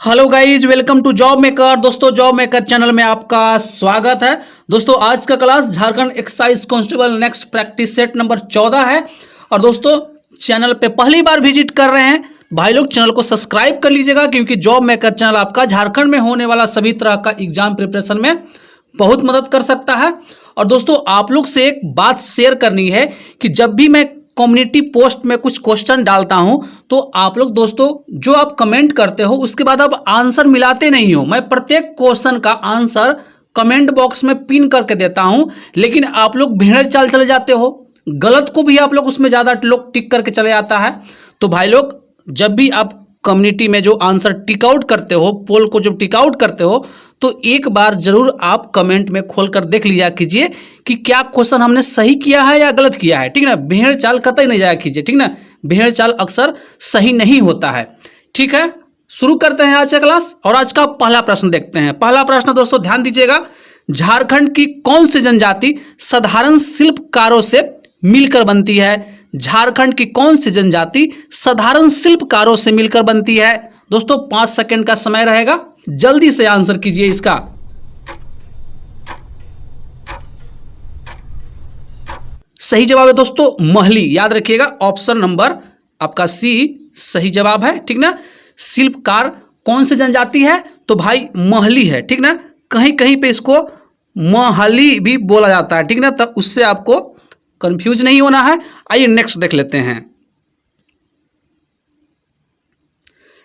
Hello guys, welcome to job maker. दोस्तों, job maker channel में आपका स्वागत है। दोस्तों, आज का class Jharkhand excise constable next practice set number 14 है। और दोस्तों, चैनल पे पहली बार विजिट कर रहे हैं भाई लोग, चैनल को सब्सक्राइब कर लीजिएगा, क्योंकि जॉब मेकर चैनल आपका झारखंड में होने वाला सभी तरह का एग्जाम प्रिपरेशन में बहुत मदद कर सकता है। और दोस्तों, आप लोग से एक बात शेयर करनी है कि जब भी मैं कम्युनिटी पोस्ट में कुछ क्वेश्चन डालता हूं तो आप लोग दोस्तों जो आप कमेंट करते हो उसके बाद आप आंसर मिलाते नहीं हो। मैं प्रत्येक क्वेश्चन का आंसर कमेंट बॉक्स में पिन करके देता हूं, लेकिन आप लोग भेड़ चाल चले जाते हो, गलत को भी आप लोग उसमें ज़्यादा लोग टिक करके चले जाता है। तो भाई लोग, जब भी आप कम्युनिटी में जो आंसर टिक आउट करते हो, पोल को जब टिक आउट करते हो, तो एक बार जरूर आप कमेंट में खोलकर देख लिया कीजिए कि क्या क्वेश्चन हमने सही किया है या गलत किया है। ठीक ना, भेड़ चाल कतई नहीं जाया कीजिए। ठीक ना, भेड़ चाल अक्सर सही नहीं होता है। ठीक है, शुरू करते हैं आज का क्लास। और आज का पहला प्रश्न देखते हैं। पहला प्रश्न दोस्तों ध्यान दीजिएगा, झारखंड की कौन सी जनजाति साधारण शिल्पकारों से मिलकर बनती है? झारखंड की कौन सी जनजाति साधारण शिल्पकारों से मिलकर बनती है? दोस्तों 5 सेकंड का समय रहेगा, जल्दी से आंसर कीजिए इसका। सही जवाब है दोस्तों महली। याद रखिएगा, ऑप्शन नंबर आपका सी सही जवाब है। ठीक ना, शिल्पकार कौन सी जनजाति है? तो भाई महली है। ठीक ना, कहीं कहीं पे इसको महली भी बोला जाता है। ठीक ना, तो उससे आपको कंफ्यूज नहीं होना है। आइए नेक्स्ट देख लेते हैं।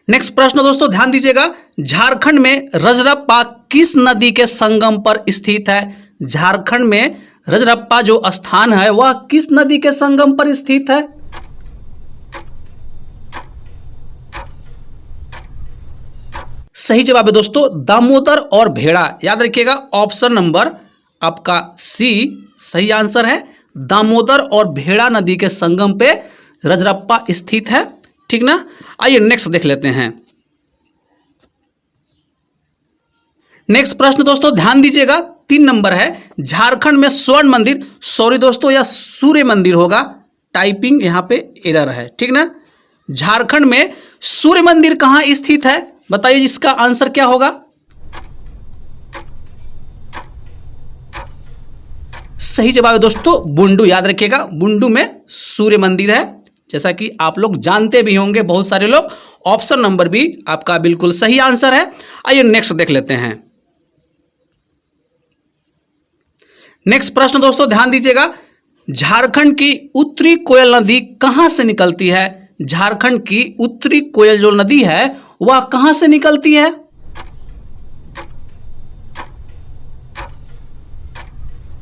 नेक्स्ट प्रश्न दोस्तों ध्यान दीजिएगा, झारखंड में रजरप्पा किस नदी के संगम पर स्थित है? झारखंड में रजरप्पा जो स्थान है वह किस नदी के संगम पर स्थित है? सही जवाब है दोस्तों दामोदर और भेड़ा। याद रखिएगा, ऑप्शन नंबर आपका सी सही आंसर है। दामोदर और भेड़ा नदी के संगम पे रजरप्पा स्थित है। ठीक ना, आइए नेक्स्ट देख लेते हैं। नेक्स्ट प्रश्न दोस्तों ध्यान दीजिएगा, 3 नंबर है, झारखंड में स्वर्ण मंदिर, सॉरी दोस्तों या सूर्य मंदिर होगा, टाइपिंग यहां पे एरर है। ठीक ना, झारखंड में सूर्य मंदिर कहां स्थित है? बताइए इसका आंसर क्या होगा। सही जवाब है दोस्तों बुंडू। याद रखिएगा, बुंडू में सूर्य मंदिर है, जैसा कि आप लोग जानते भी होंगे बहुत सारे लोग। ऑप्शन नंबर बी आपका बिल्कुल सही आंसर है। आइए नेक्स्ट देख लेते हैं। नेक्स्ट प्रश्न दोस्तों ध्यान दीजिएगा, झारखंड की उत्तरी कोयल नदी कहां से निकलती है? झारखंड की उत्तरी कोयल जो नदी है वह कहां से निकलती है?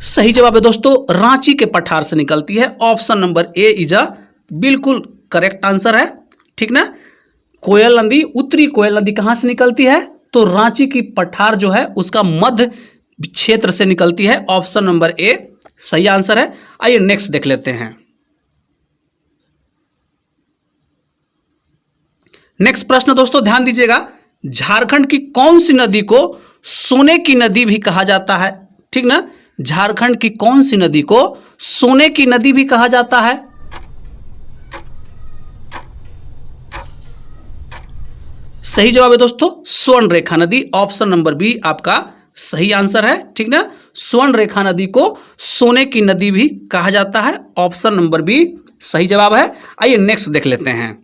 सही जवाब है दोस्तों रांची के पठार से निकलती है। Option number A is a बिल्कुल करेक्ट आंसर है। ठीक ना, कोयल नदी, उत्तरी कोयल नदी कहां से निकलती है? तो रांची की पठार जो है उसका मध्य क्षेत्र से निकलती है। ऑप्शन नंबर ए सही आंसर है। आइए नेक्स्ट देख लेते हैं। नेक्स्ट प्रश्न दोस्तों ध्यान दीजिएगा, झारखंड की कौन सी नदी को सोने की नदी भी कहा जाता है? ठीक ना, झारखंड की कौन सी नदी को सोने की नदी भी कहा जाता है? सही जवाब है दोस्तों स्वर्ण रेखा नदी। ऑप्शन नंबर बी आपका सही आंसर है। ठीक ना, स्वर्ण रेखा नदी को सोने की नदी भी कहा जाता है। ऑप्शन नंबर बी सही जवाब है। आइए नेक्स्ट देख लेते हैं।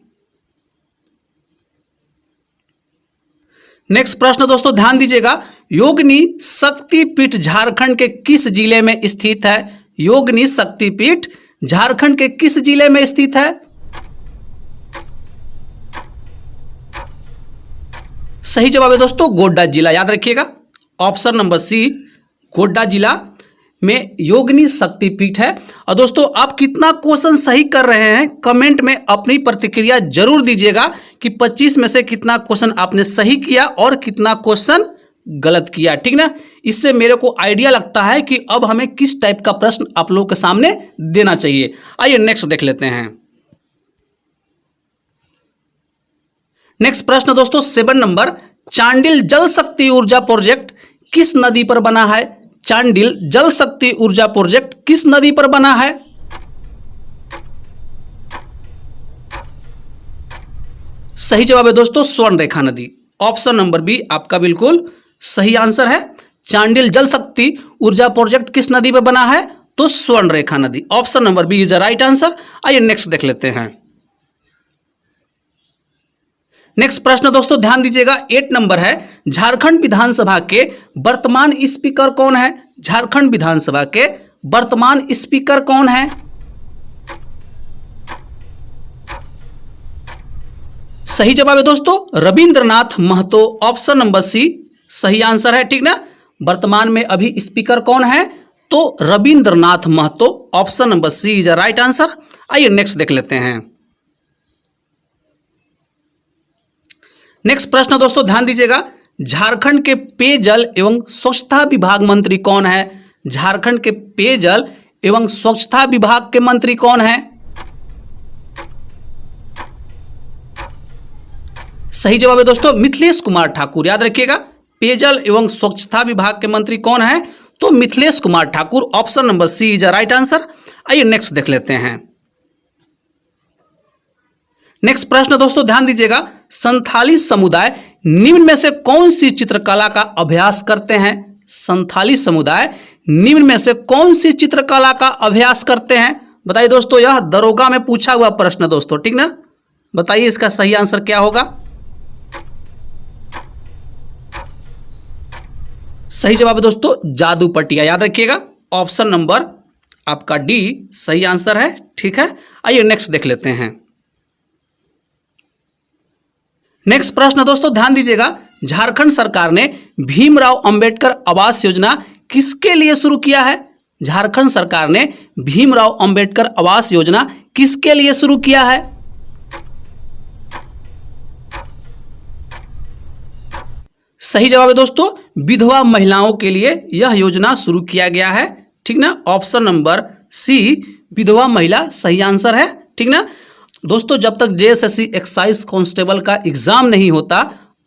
नेक्स्ट प्रश्न दोस्तों ध्यान दीजिएगा, योगिनी शक्तिपीठ झारखंड के किस जिले में स्थित है? योगिनी शक्तिपीठ झारखंड के किस जिले में स्थित है? सही जवाब है दोस्तों गोड्डा जिला। याद रखिएगा, ऑप्शन नंबर सी गोड्डा जिला में योगिनी शक्तिपीठ है। और दोस्तों आप कितना क्वेश्चन सही कर रहे हैं कमेंट में अपनी प्रतिक्रिया जरूर दीजिएगा कि 25 में से कितना क्वेश्चन आपने सही किया और कितना क्वेश्चन गलत किया। ठीक ना, इससे मेरे को आइडिया लगता है कि अब हमें किस टाइप का प्रश्न आप लोगों के सामने देना चाहिए। आइए नेक्स्ट देख लेते हैं। नेक्स्ट प्रश्न दोस्तों 7 नंबर, चांडिल जल शक्ति ऊर्जा प्रोजेक्ट किस नदी पर बना है? चांडिल जल शक्ति ऊर्जा प्रोजेक्ट किस नदी पर बना है? सही जवाब है दोस्तों स्वर्ण रेखा नदी। ऑप्शन नंबर बी आपका बिल्कुल सही आंसर है। चांडिल जल शक्ति ऊर्जा प्रोजेक्ट किस नदी में बना है? तो स्वर्णरेखा नदी। Option number B is the right answer. आइए नेक्स्ट देख लेते हैं। नेक्स्ट प्रश्न दोस्तों ध्यान दीजिएगा, 8 नंबर है, झारखंड विधानसभा के वर्तमान स्पीकर कौन है? झारखंड विधानसभा के वर्तमान स्पीकर कौन है? सही जवाब है दोस्तों Ravindranath Mahato. Option number C सही आंसर है, ठीक ना। वर्तमान में अभी स्पीकर कौन है? तो Ravindranath Mahato. Option number C is a right answer. आइए नेक्स्ट देख लेते हैं। नेक्स्ट प्रश्न दोस्तों ध्यान दीजिएगा, झारखंड के पेयजल एवं स्वच्छता विभाग मंत्री कौन है? झारखंड के पेयजल एवं स्वच्छता विभाग के मंत्री कौन है? सही जवाब है दोस्तों मिथिलेश कुमार ठाकुर। याद रखिएगा पेयजल एवं स्वच्छता विभाग के मंत्री कौन है? तो Mithilesh Kumar Thakur. Option number C is a right answer. आइए नेक्स्ट देख लेते हैं। नेक्स्ट प्रश्न दोस्तों ध्यान दीजिएगा, संथाली समुदाय निम्न में से कौन सी चित्रकला का अभ्यास करते हैं? संथाली समुदाय निम्न में से कौन सी चित्रकला का अभ्यास करते हैं? बताइए दोस्तों, यह दरोगा में पूछा हुआ प्रश्न दोस्तों, ठीक ना। बताइए इसका सही आंसर क्या होगा। सही जवाब है दोस्तों जादू पटिया। याद रखिएगा ऑप्शन नंबर आपका डी सही आंसर है, ठीक है। आइए नेक्स्ट देख लेते हैं। नेक्स्ट प्रश्न दोस्तों ध्यान दीजिएगा, झारखंड सरकार ने भीमराव अंबेडकर आवास योजना किसके लिए शुरू किया है? झारखंड सरकार ने भीमराव अंबेडकर आवास योजना किसके लिए शुरू किया है? सही जवाब है दोस्तों विधवा महिलाओं के लिए यह योजना शुरू किया गया है, ठीक ना। ऑप्शन नंबर सी विधवा महिला सही आंसर है, ठीक ना। दोस्तों जब तक जेएसएससी एक्साइज कांस्टेबल का एग्जाम नहीं होता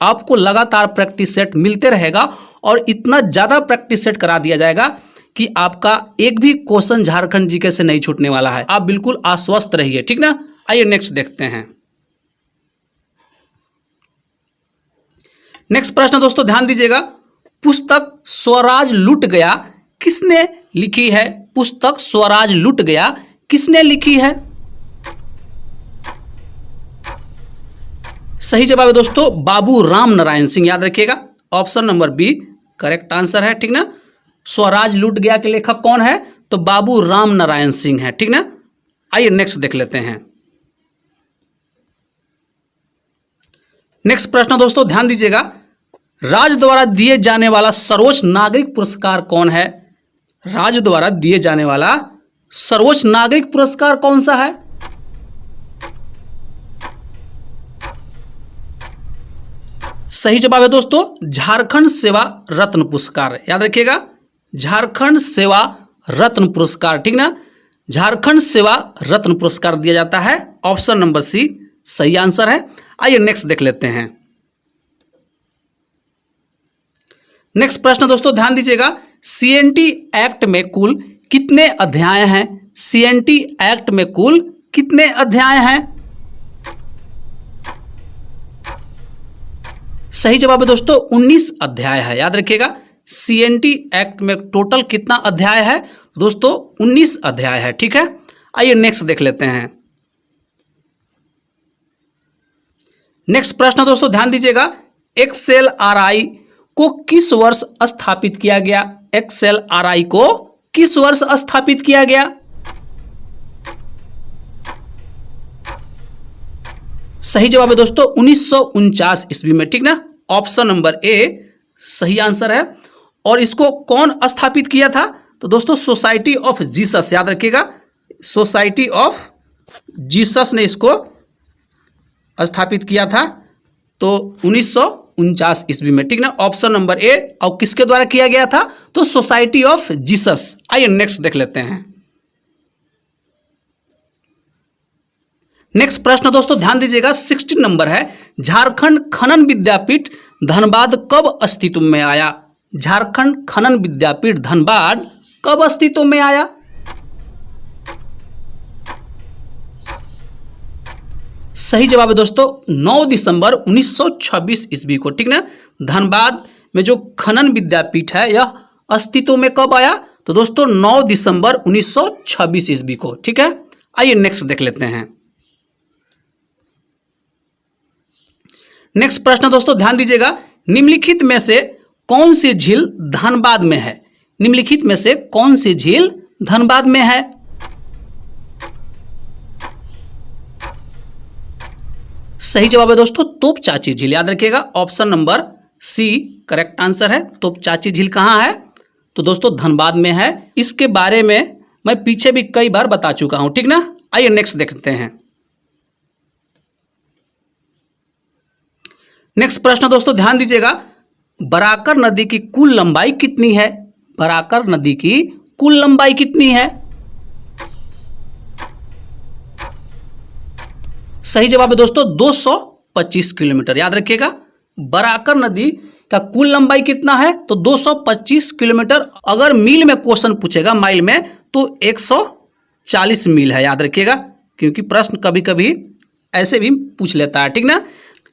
आपको लगातार प्रैक्टिस सेट मिलते रहेगा और इतना ज़्यादा प्रैक्टिस सेट करा दिया जाएगा कि आपका एक भी क्वेश्चन झारखंड जीके से नहीं छूटने वाला है। आप बिल्कुल आश्वस्त रहिए, ठीक ना। आइए नेक्स्ट देखते हैं। नेक्स्ट प्रश्न दोस्तों ध्यान दीजिएगा, पुस्तक स्वराज लुट गया किसने लिखी है? पुस्तक स्वराज लुट गया किसने लिखी है? सही जवाब है दोस्तों बाबू राम नारायण सिंह। याद रखिएगा option number B correct answer है, ठीक ना। स्वराज लुट गया के लेखक कौन है? तो बाबू राम नारायण सिंह है, ठीक ना। आइए नेक्स्ट देख लेते हैं। नेक्स्ट प्रश्न दोस्तों ध्यान दीजिएगा, राज्य द्वारा दिए जाने वाला सर्वोच्च नागरिक पुरस्कार कौन है? राज्य द्वारा दिए जाने वाला सर्वोच्च नागरिक पुरस्कार कौन सा है? सही जवाब है दोस्तों झारखंड सेवा रत्न पुरस्कार। याद रखिएगा झारखंड सेवा रत्न पुरस्कार, ठीक ना। झारखंड सेवा रत्न पुरस्कार दिया जाता है। ऑप्शन नंबर सी सही आंसर है। आइए नेक्स्ट देख लेते हैं। नेक्स्ट प्रश्न दोस्तों ध्यान दीजिएगा, सीएनटी एक्ट में कुल कितने अध्याय हैं? सीएनटी एक्ट में कुल कितने अध्याय हैं? सही जवाब है दोस्तों 19 अध्याय है। याद रखिएगा सीएनटी एक्ट में टोटल कितना अध्याय है दोस्तों? 19 अध्याय है, ठीक है। आइए नेक्स्ट देख लेते हैं। नेक्स्ट प्रश्न दोस्तों ध्यान दीजिएगा, एक्सएलआरआई को किस वर्ष स्थापित किया गया? एक्सएलआरआई को किस वर्ष स्थापित किया गया? सही जवाब है दोस्तों 1949 ईस्वी में, ठीक ना। ऑप्शन नंबर ए सही आंसर है। और इसको कौन स्थापित किया था? तो दोस्तों सोसाइटी ऑफ जीसस। याद रखिएगा सोसाइटी ऑफ जीसस ने इसको स्थापित किया था, तो 1949 ईस्वी में, ठीक ना। Option number A. और किसके द्वारा किया गया था? तो सोसाइटी ऑफ जीसस। आइए नेक्स्ट देख लेते हैं। नेक्स्ट प्रश्न दोस्तों ध्यान दीजिएगा 16 नंबर है, झारखंड खनन विद्यापीठ धनबाद कब अस्तित्व में आया? झारखंड खनन विद्यापीठ धनबाद कब अस्तित्व में आया? सही जवाब है दोस्तों 9 दिसंबर 1926 ईस्वी को, ठीक ना। धनबाद में जो खनन विद्यापीठ है यह अस्तित्व में कब आया, तो दोस्तों 9 दिसंबर 1926 ईस्वी को, ठीक है। आइए नेक्स्ट देख लेते हैं। नेक्स्ट प्रश्न दोस्तों ध्यान दीजिएगा, निम्नलिखित में से कौन सी झील धनबाद में है। निम्नलिखित में से कौन सी झील धनबाद में है। सही जवाब है दोस्तों तोपचाची झील, याद रखिएगा option number C correct answer है। तोपचाची झील कहां है, तो दोस्तों धनबाद में है। इसके बारे में मैं पीछे भी कई बार बता चुका हूं, ठीक ना। आइए नेक्स्ट देखते हैं। नेक्स्ट प्रश्न दोस्तों ध्यान दीजिएगा, बराकर नदी की कुल लंबाई कितनी है। बराकर नदी की कुल लंबाई कितनी है। सही जवाब है दोस्तों 225 किलोमीटर, याद रखिएगा। बराकर नदी का कुल लंबाई कितना है, तो 225 किलोमीटर। अगर मील में क्वेश्चन पूछेगा माइल में तो 140 मील है, याद रखिएगा, क्योंकि प्रश्न कभी कभी ऐसे भी पूछ लेता है, ठीक ना।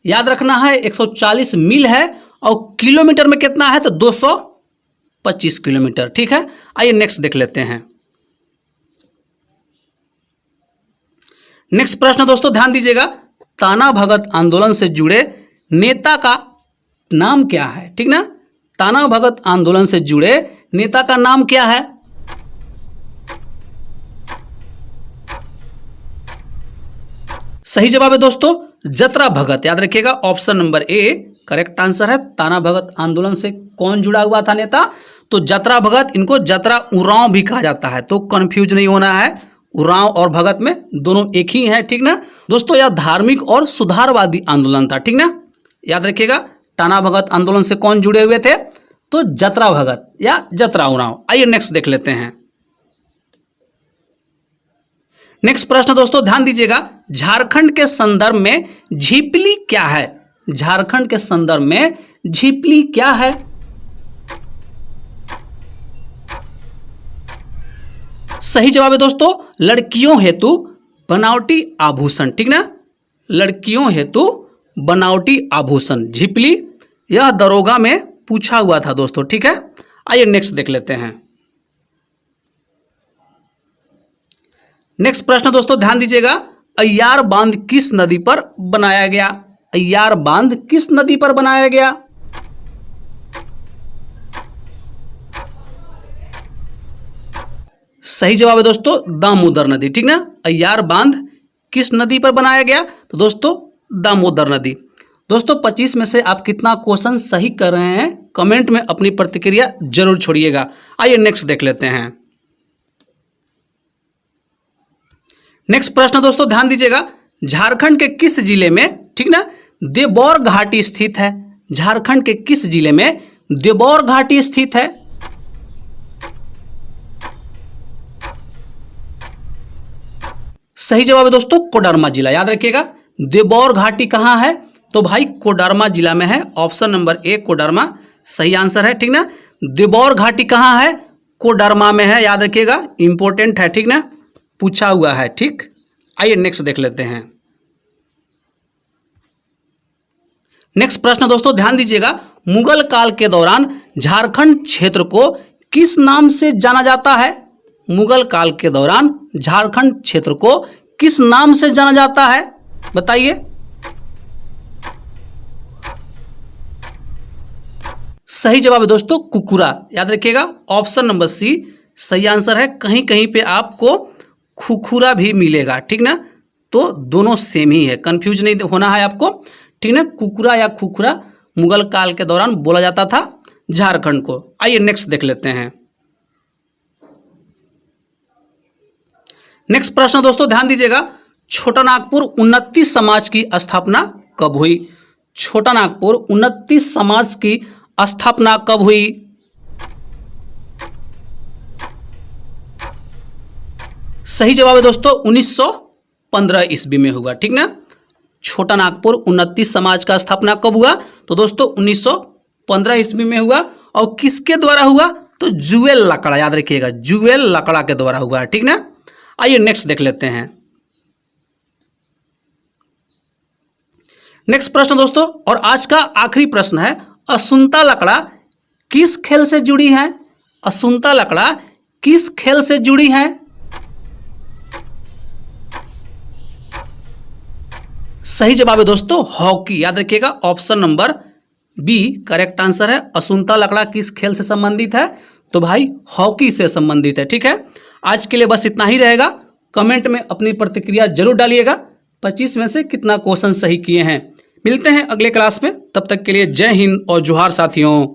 याद रखना है 140 मील है और किलोमीटर में कितना है, तो 225 किलोमीटर, ठीक है। आइए नेक्स्ट देख लेते हैं। नेक्स्ट प्रश्न दोस्तों ध्यान दीजिएगा, ताना भगत आंदोलन से जुड़े नेता का नाम क्या है, ठीक ना। ताना भगत आंदोलन से जुड़े नेता का नाम क्या है। सही जवाब है दोस्तों जतरा भगत, याद रखिएगा option number A correct answer है। ताना भगत आंदोलन से कौन जुड़ा हुआ था नेता, तो जतरा भगत। इनको जतरा उरांव भी कहा जाता है, तो कंफ्यूज नहीं होना है, उरांव और भगत में दोनों एक ही है, ठीक ना। दोस्तों यह धार्मिक और सुधारवादी आंदोलन था, ठीक ना, याद रखिएगा। ताना भगत आंदोलन से कौन जुड़े हुए थे, तो जतरा भगत या जतरा उरांव। आइए नेक्स्ट देख लेते हैं। नेक्स्ट प्रश्न दोस्तों ध्यान दीजिएगा, झारखंड के संदर्भ में झिपली क्या है। झारखंड के संदर्भ में झिपली क्या है। सही जवाब है दोस्तों लड़कियों हेतु बनावटी आभूषण, ठीक ना। लड़कियों हेतु बनावटी आभूषण झिपली, यह दरोगा में पूछा हुआ था दोस्तों, ठीक है। आइए नेक्स्ट देख लेते हैं। नेक्स्ट प्रश्न दोस्तों ध्यान दीजिएगा, अय्यार बांध किस नदी पर बनाया गया। अय्यार बांध किस नदी पर बनाया गया। सही जवाब है दोस्तों दामोदर नदी, ठीक ना। अय्यार बांध किस नदी पर बनाया गया, तो दोस्तों दामोदर नदी। दोस्तों 25 में से आप कितना क्वेश्चन सही कर रहे हैं, कमेंट में अपनी प्रतिक्रिया जरूर छोड़िएगा। आइए नेक्स्ट देख लेते हैं। नेक्स्ट प्रश्न दोस्तों ध्यान दीजिएगा, झारखंड के किस जिले में, ठीक ना, देवौर घाटी स्थित है। झारखंड के किस जिले में देवौर घाटी स्थित है। सही जवाब है दोस्तों कोडरमा जिला, याद रखिएगा। देवौर घाटी कहां है, तो भाई कोडरमा जिला में है, ऑप्शन नंबर ए कोडरमा सही आंसर है, ठीक ना। देवौर घाटी कहां है, कोडरमा में है, याद रखिएगा, इंपॉर्टेंट है, ठीक ना, पूछा हुआ है, ठीक। आइए नेक्स्ट देख लेते हैं। नेक्स्ट प्रश्न दोस्तों ध्यान दीजिएगा, मुगल काल के दौरान झारखंड क्षेत्र को किस नाम से जाना जाता है। मुगल काल के दौरान झारखंड क्षेत्र को किस नाम से जाना जाता है, बताइए। सही जवाब है दोस्तों कुकुरा, याद रखिएगा ऑप्शन नंबर सी सही आंसर है। कहीं कहीं पे आपको खुखुरा भी मिलेगा, ठीक ना, तो दोनों सेम ही है, कंफ्यूज नहीं होना है आपको, ठीक ना। कुकुरा या खुखुरा मुगल काल के दौरान बोला जाता था झारखंड को। आइए नेक्स्ट देख लेते हैं। नेक्स्ट प्रश्न दोस्तों ध्यान दीजिएगा, छोटा नागपुर उन्नति समाज की स्थापना कब हुई। छोटा नागपुर उन्नति समाज की स्थापना कब हुई। सही जवाब है दोस्तों 1915 ईस्वी में हुआ, ठीक ना। छोटा नागपुर उन्नति समाज का स्थापना कब हुआ, तो दोस्तों 1915 ईस्वी में हुआ। और किसके द्वारा हुआ, तो जुएल लकड़ा, याद रखिएगा जुएल लकड़ा के द्वारा हुआ, ठीक ना। आइए नेक्स्ट देख लेते हैं। नेक्स्ट प्रश्न दोस्तों, और आज का आखिरी प्रश्न है, असुंता लकड़ा किस खेल से जुड़ी है? असुंता लकड़ा किस खेल से जुड़ी है? सही जवाब है दोस्तों हॉकी। याद रखिएगा, option number B correct answer है। असुंता लकड़ा किस खेल से संबंधित है? तो भाई हॉकी से संबंधित है। ठीक है, आज के लिए बस इतना ही रहेगा। कमेंट में अपनी प्रतिक्रिया जरूर डालिएगा, 25 में से कितना क्वेश्चन सही किए हैं। मिलते हैं अगले क्लास में, तब तक के लिए जय हिंद और जोहार साथियों।